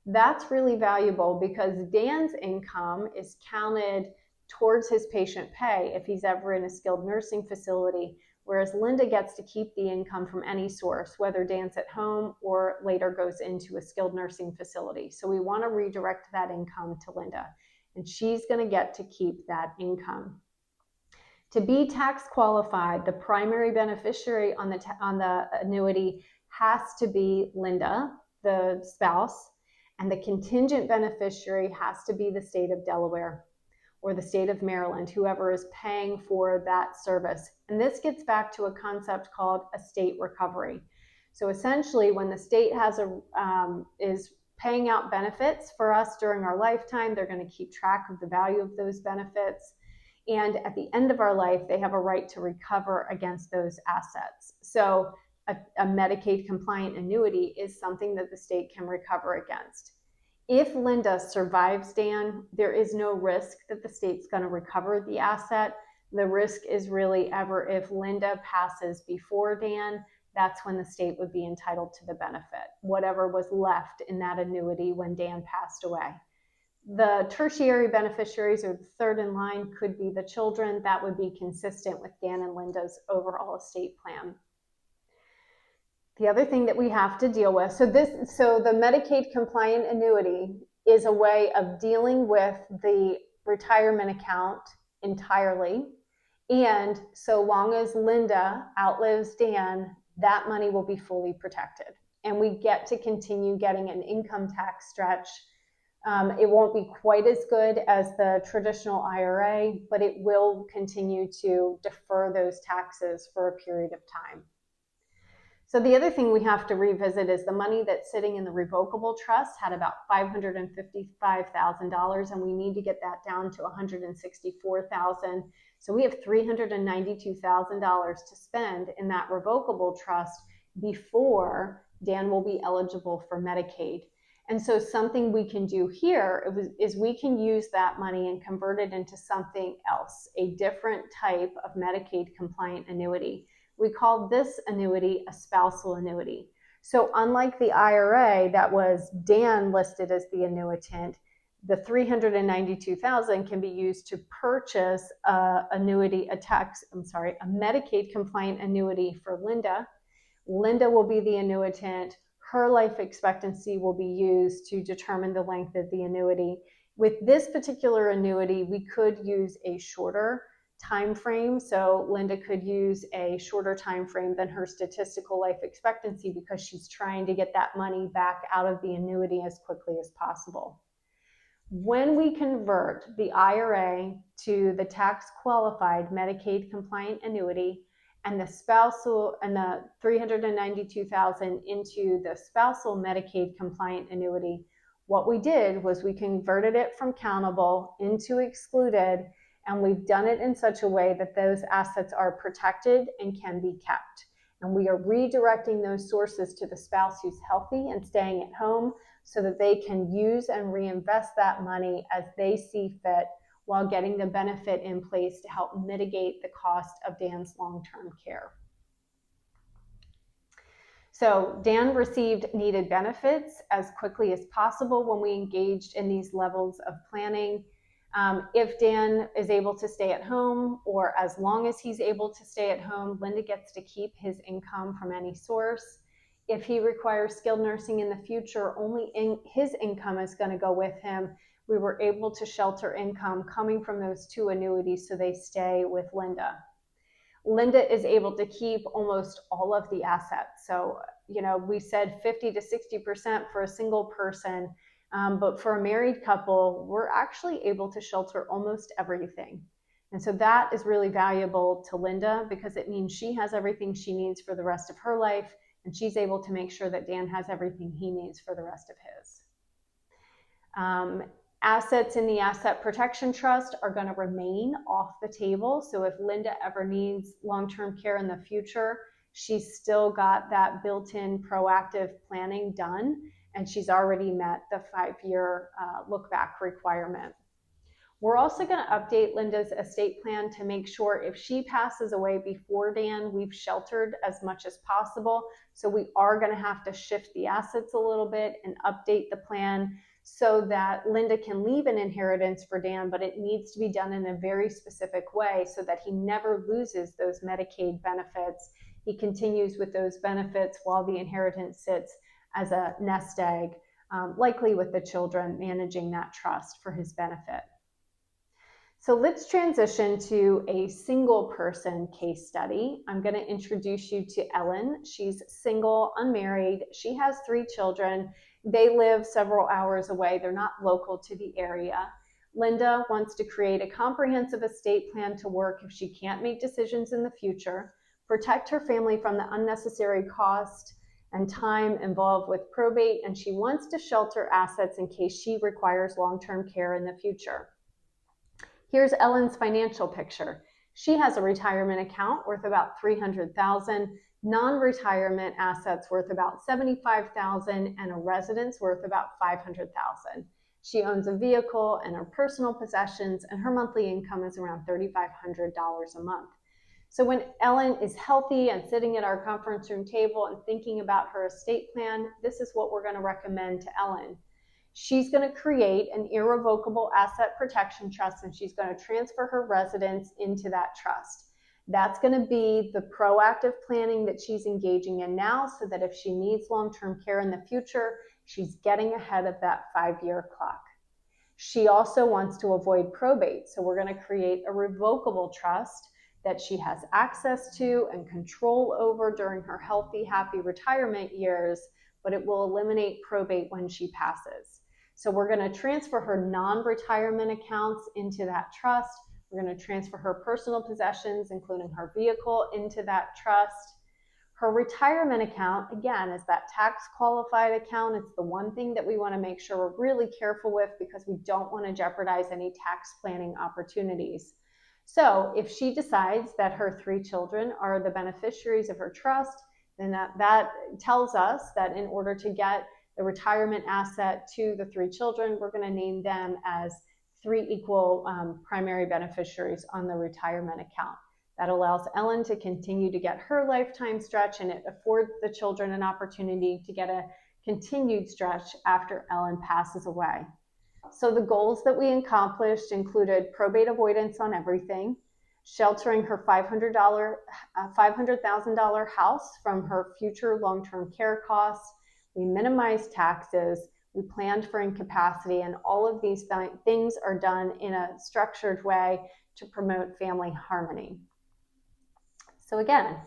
That's really valuable because Dan's income is counted towards his patient pay if he's ever in a skilled nursing facility, whereas Linda gets to keep the income from any source, whether Dan's at home or later goes into a skilled nursing facility. So we want to redirect that income to Linda, and she's going to get to keep that income. To be tax qualified, the primary beneficiary on the annuity has to be Linda, the spouse, and the contingent beneficiary has to be the state of Delaware or the state of Maryland, whoever is paying for that service. And this gets back to a concept called estate recovery. So essentially, when the state is paying out benefits for us during our lifetime, they're going to keep track of the value of those benefits. And at the end of our life, they have a right to recover against those assets. So a Medicaid compliant annuity is something that the state can recover against. If Linda survives Dan, there is no risk that the state's going to recover the asset. The risk is really ever if Linda passes before Dan, that's when the state would be entitled to the benefit, whatever was left in that annuity when Dan passed away. The tertiary beneficiaries, or the third in line, could be the children. That would be consistent with Dan and Linda's overall estate plan. The other thing that we have to deal with, so the Medicaid compliant annuity is a way of dealing with the retirement account entirely. And so long as Linda outlives Dan, that money will be fully protected. And we get to continue getting an income tax stretch. It won't be quite as good as the traditional IRA, but it will continue to defer those taxes for a period of time. So the other thing we have to revisit is the money that's sitting in the revocable trust had about $555,000, and we need to get that down to $164,000. So we have $392,000 to spend in that revocable trust before Dan will be eligible for Medicaid. And so something we can do here is we can use that money and convert it into something else, a different type of Medicaid compliant annuity. We call this annuity a spousal annuity. So unlike the IRA that was Dan listed as the annuitant, the $392,000 can be used to purchase a Medicaid compliant annuity for Linda. Linda will be the annuitant. Her life expectancy will be used to determine the length of the annuity. With this particular annuity, we could use a shorter time frame. So Linda could use a shorter time frame than her statistical life expectancy because she's trying to get that money back out of the annuity as quickly as possible. When we convert the IRA to the tax qualified Medicaid compliant annuity and the spousal and the $392,000 into the spousal Medicaid compliant annuity, what we did was we converted it from countable into excluded, and we've done it in such a way that those assets are protected and can be kept. And we are redirecting those sources to the spouse who's healthy and staying at home so that they can use and reinvest that money as they see fit while getting the benefit in place to help mitigate the cost of Dan's long-term care. So Dan received needed benefits as quickly as possible when we engaged in these levels of planning. If Dan is able to stay at home, or as long as he's able to stay at home, Linda gets to keep his income from any source. If he requires skilled nursing in the future, only his income is going to go with him. We were able to shelter income coming from those two annuities so they stay with Linda. Linda is able to keep almost all of the assets. So, we said 50 to 60% for a single person. But for a married couple, we're actually able to shelter almost everything. And so that is really valuable to Linda because it means she has everything she needs for the rest of her life, and she's able to make sure that Dan has everything he needs for the rest of his. Assets in the Asset Protection Trust are going to remain off the table. So if Linda ever needs long-term care in the future, she's still got that built-in proactive planning done. and she's already met the 5-year look back requirement. We're also going to update Linda's estate plan to make sure if she passes away before Dan, we've sheltered as much as possible. So we are going to have to shift the assets a little bit and update the plan so that Linda can leave an inheritance for Dan, but it needs to be done in a very specific way so that he never loses those Medicaid benefits. He continues with those benefits while the inheritance sits as a nest egg, likely with the children managing that trust for his benefit. So let's transition to a single person case study. I'm going to introduce you to Ellen. She's single, unmarried. She has 3 children. They live several hours away. They're not local to the area. Linda wants to create a comprehensive estate plan to work if she can't make decisions in the future, protect her family from the unnecessary cost and time involved with probate, and she wants to shelter assets in case she requires long-term care in the future. Here's Ellen's financial picture. She has a retirement account worth about $300,000, non-retirement assets worth about $75,000, and a residence worth about $500,000. She owns a vehicle and her personal possessions, and her monthly income is around $3,500 a month. So when Ellen is healthy and sitting at our conference room table and thinking about her estate plan, this is what we're going to recommend to Ellen. She's going to create an irrevocable asset protection trust, and she's going to transfer her residence into that trust. That's going to be the proactive planning that she's engaging in now so that if she needs long-term care in the future, she's getting ahead of that 5-year clock. She also wants to avoid probate, so we're going to create a revocable trust that she has access to and control over during her healthy, happy retirement years, but it will eliminate probate when she passes. So we're going to transfer her non-retirement accounts into that trust. We're going to transfer her personal possessions, including her vehicle, into that trust. Her retirement account, again, is that tax qualified account. It's the one thing that we want to make sure we're really careful with because we don't want to jeopardize any tax planning opportunities. So if she decides that her 3 children are the beneficiaries of her trust, then that tells us that in order to get the retirement asset to the 3 children, we're going to name them as 3 equal primary beneficiaries on the retirement account. That allows Ellen to continue to get her lifetime stretch, and it affords the children an opportunity to get a continued stretch after Ellen passes away. So the goals that we accomplished included probate avoidance on everything, sheltering her $500,000 house from her future long-term care costs. We minimized taxes. We planned for incapacity, and all of these things are done in a structured way to promote family harmony. So again,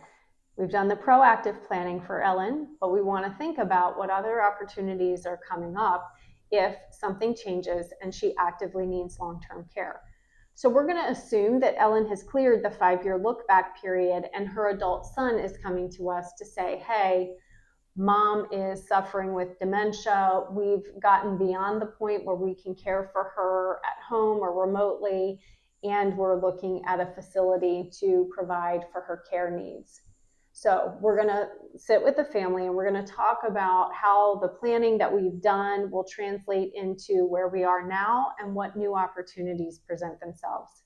we've done the proactive planning for Ellen, but we want to think about what other opportunities are coming up if something changes and she actively needs long-term care. So we're going to assume that Ellen has cleared the 5-year look-back period and her adult son is coming to us to say, hey, mom is suffering with dementia. We've gotten beyond the point where we can care for her at home or remotely, and we're looking at a facility to provide for her care needs. So we're going to sit with the family and we're going to talk about how the planning that we've done will translate into where we are now and what new opportunities present themselves.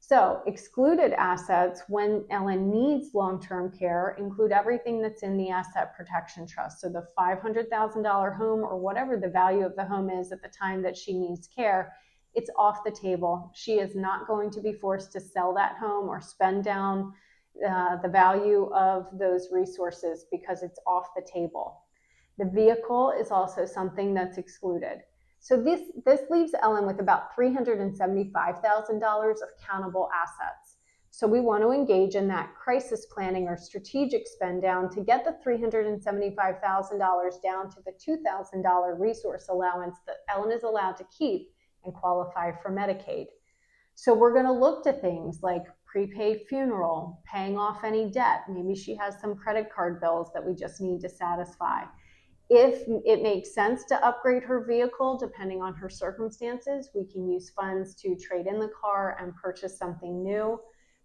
So excluded assets when Ellen needs long-term care include everything that's in the asset protection trust. So the $500,000 home or whatever the value of the home is at the time that she needs care, it's off the table. She is not going to be forced to sell that home or spend down the value of those resources because it's off the table. The vehicle is also something that's excluded. So this leaves Ellen with about $375,000 of countable assets. So we want to engage in that crisis planning or strategic spend down to get the $375,000 down to the $2,000 resource allowance that Ellen is allowed to keep and qualify for Medicaid. So we're going to look to things like prepaid funeral, paying off any debt. Maybe she has some credit card bills that we just need to satisfy. If it makes sense to upgrade her vehicle, depending on her circumstances, we can use funds to trade in the car and purchase something new.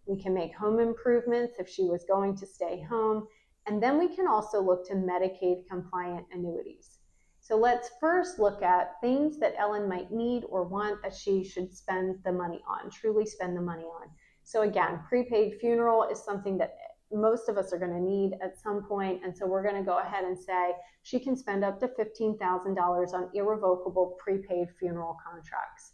We can make home improvements if she was going to stay home. And then we can also look to Medicaid compliant annuities. So let's first look at things that Ellen might need or want that she should spend the money on, truly spend the money on. So again, prepaid funeral is something that most of us are going to need at some point. And so we're going to go ahead and say she can spend up to $15,000 on irrevocable prepaid funeral contracts.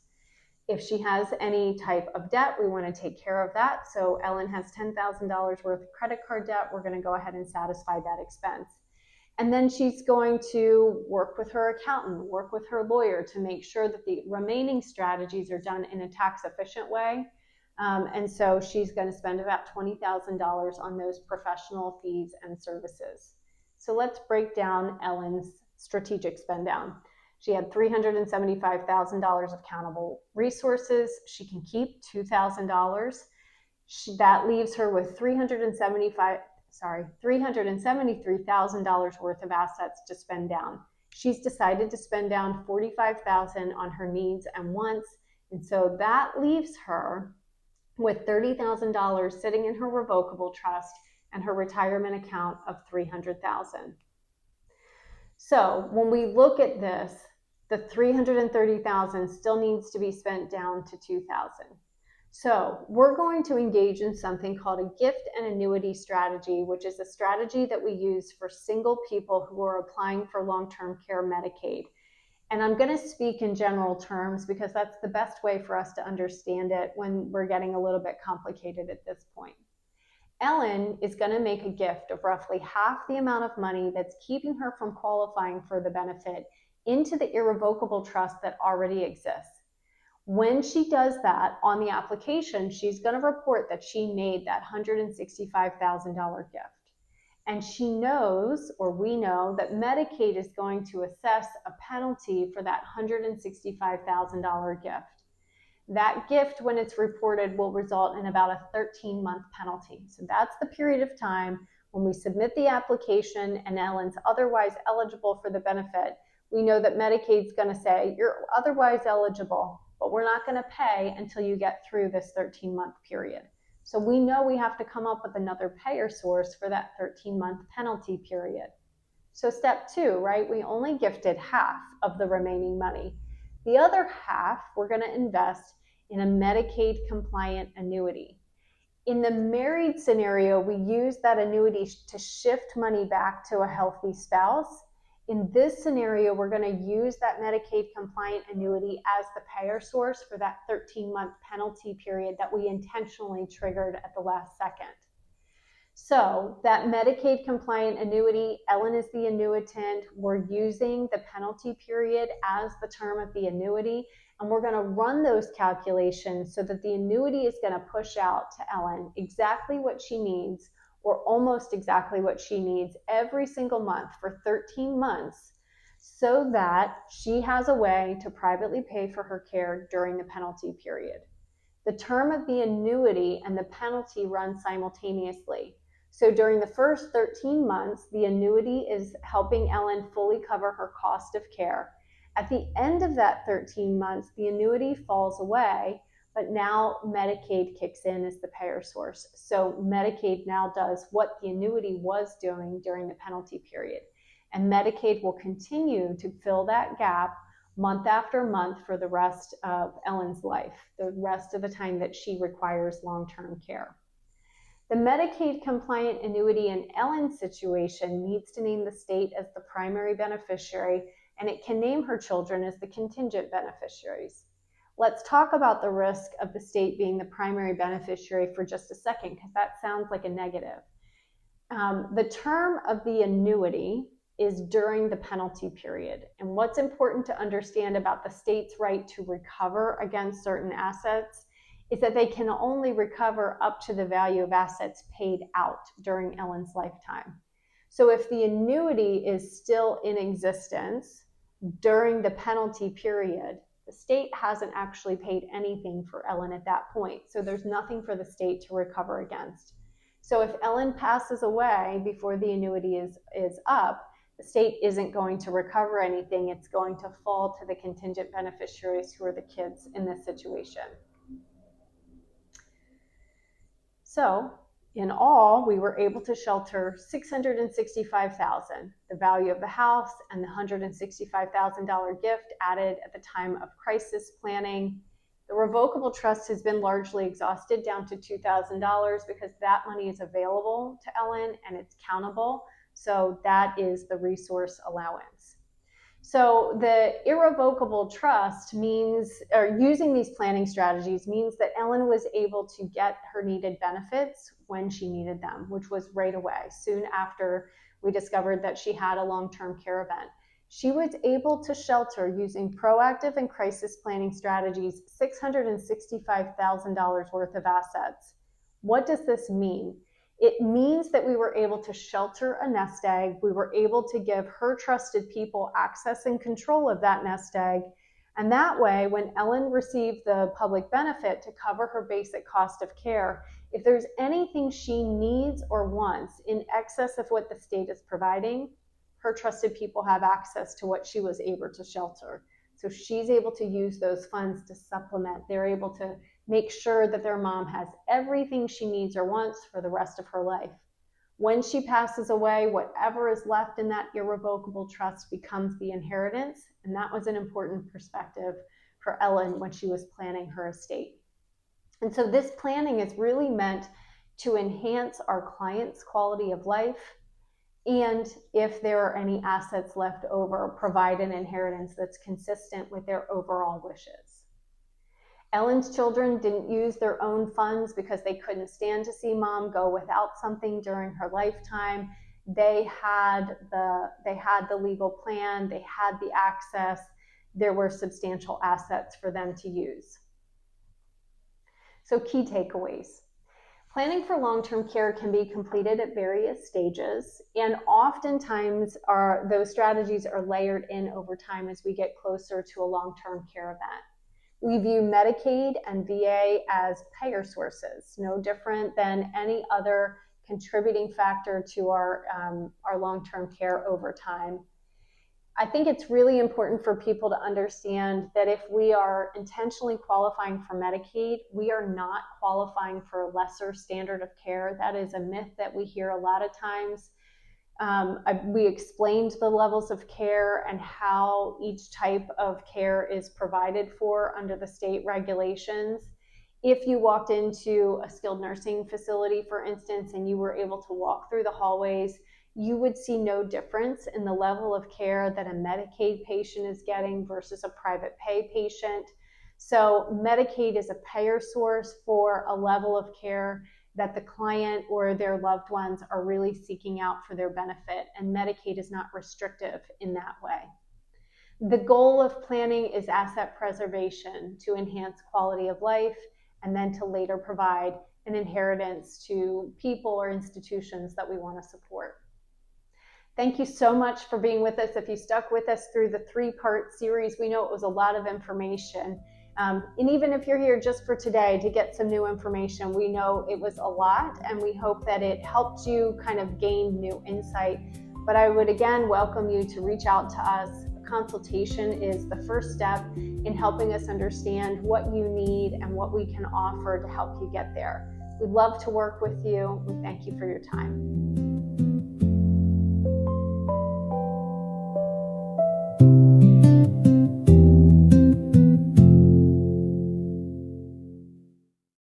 If she has any type of debt, we want to take care of that. So Ellen has $10,000 worth of credit card debt. We're going to go ahead and satisfy that expense. And then she's going to work with her accountant, work with her lawyer to make sure that the remaining strategies are done in a tax efficient way. And so she's going to spend about $20,000 on those professional fees and services. So let's break down Ellen's strategic spend down. She had $375,000 of countable resources. She can keep $2,000. That leaves her with $373,000 worth of assets to spend down. She's decided to spend down $45,000 on her needs and wants, and so that leaves her with $30,000 sitting in her revocable trust and her retirement account of $300,000. So when we look at this, the $330,000 still needs to be spent down to $2,000. So we're going to engage in something called a gift and annuity strategy, which is a strategy that we use for single people who are applying for long-term care Medicaid. And I'm going to speak in general terms because that's the best way for us to understand it when we're getting a little bit complicated at this point. Ellen is going to make a gift of roughly half the amount of money that's keeping her from qualifying for the benefit into the irrevocable trust that already exists. When she does that on the application, she's going to report that she made that $165,000 gift. And she knows, or we know, that Medicaid is going to assess a penalty for that $165,000 gift. That gift, when it's reported, will result in about a 13-month penalty. So that's the period of time when we submit the application and Ellen's otherwise eligible for the benefit. We know that Medicaid's going to say, you're otherwise eligible, but we're not going to pay until you get through this 13-month period. So we know we have to come up with another payer source for that 13-month penalty period. So step 2, right? We only gifted half of the remaining money. The other half we're going to invest in a Medicaid compliant annuity. In the married scenario, we use that annuity to shift money back to a healthy spouse. In this scenario, we're going to use that Medicaid compliant annuity as the payer source for that 13-month penalty period that we intentionally triggered at the last second. So that Medicaid compliant annuity, Ellen is the annuitant. We're using the penalty period as the term of the annuity, and we're going to run those calculations so that the annuity is going to push out to Ellen exactly what she needs, or almost exactly what she needs every single month for 13 months, so that she has a way to privately pay for her care during the penalty period. The term of the annuity and the penalty run simultaneously. So during the first 13 months, the annuity is helping Ellen fully cover her cost of care. At the end of that 13 months, the annuity falls away, but now Medicaid kicks in as the payer source. So Medicaid now does what the annuity was doing during the penalty period. And Medicaid will continue to fill that gap month after month for the rest of Ellen's life, the rest of the time that she requires long-term care. The Medicaid compliant annuity in Ellen's situation needs to name the state as the primary beneficiary, and it can name her children as the contingent beneficiaries. Let's talk about the risk of the state being the primary beneficiary for just a second, because that sounds like a negative. The term of the annuity is during the penalty period. And what's important to understand about the state's right to recover against certain assets is that they can only recover up to the value of assets paid out during Ellen's lifetime. So if the annuity is still in existence during the penalty period, the state hasn't actually paid anything for Ellen at that point. So there's nothing for the state to recover against. So if Ellen passes away before the annuity is up, the state isn't going to recover anything. It's going to fall to the contingent beneficiaries, who are the kids in this situation. So In all, we were able to shelter $665,000, the value of the house and the $165,000 gift added at the time of crisis planning. The revocable trust has been largely exhausted down to $2,000 because that money is available to Ellen and it's countable. So that is the resource allowance. So the irrevocable trust means, or using these planning strategies means that Ellen was able to get her needed benefits when she needed them, which was right away, soon after we discovered that she had a long-term care event. She was able to shelter, using proactive and crisis planning strategies, $665,000 worth of assets. What does this mean? It means that we were able to shelter a nest egg. We were able to give her trusted people access and control of that nest egg. And that way, when Ellen received the public benefit to cover her basic cost of care, if there's anything she needs or wants in excess of what the state is providing, her trusted people have access to what she was able to shelter. So she's able to use those funds to supplement. They're able to make sure that their mom has everything she needs or wants for the rest of her life. When she passes away, whatever is left in that irrevocable trust becomes the inheritance, and that was an important perspective for Ellen when she was planning her estate. And so this planning is really meant to enhance our clients' quality of life, and if there are any assets left over, provide an inheritance that's consistent with their overall wishes. Ellen's children didn't use their own funds because they couldn't stand to see mom go without something during her lifetime. They had the legal plan, they had the access, there were substantial assets for them to use. So key takeaways. Planning for long-term care can be completed at various stages, and oftentimes those strategies are layered in over time as we get closer to a long-term care event. We view Medicaid and VA as payer sources, no different than any other contributing factor to our long-term care over time. I think it's really important for people to understand that if we are intentionally qualifying for Medicaid, we are not qualifying for a lesser standard of care. That is a myth that we hear a lot of times. We explained the levels of care and how each type of care is provided for under the state regulations. If you walked into a skilled nursing facility, for instance, and you were able to walk through the hallways, you would see no difference in the level of care that a Medicaid patient is getting versus a private pay patient. So Medicaid is a payer source for a level of care that the client or their loved ones are really seeking out for their benefit, and Medicaid is not restrictive in that way. The goal of planning is asset preservation to enhance quality of life and then to later provide an inheritance to people or institutions that we want to support. Thank you so much for being with us. If you stuck with us through the 3-part series, we know it was a lot of information. And even if you're here just for today to get some new information, we know it was a lot, and we hope that it helped you kind of gain new insight. But I would again welcome you to reach out to us. A consultation is the first step in helping us understand what you need and what we can offer to help you get there. We'd love to work with you. We thank you for your time.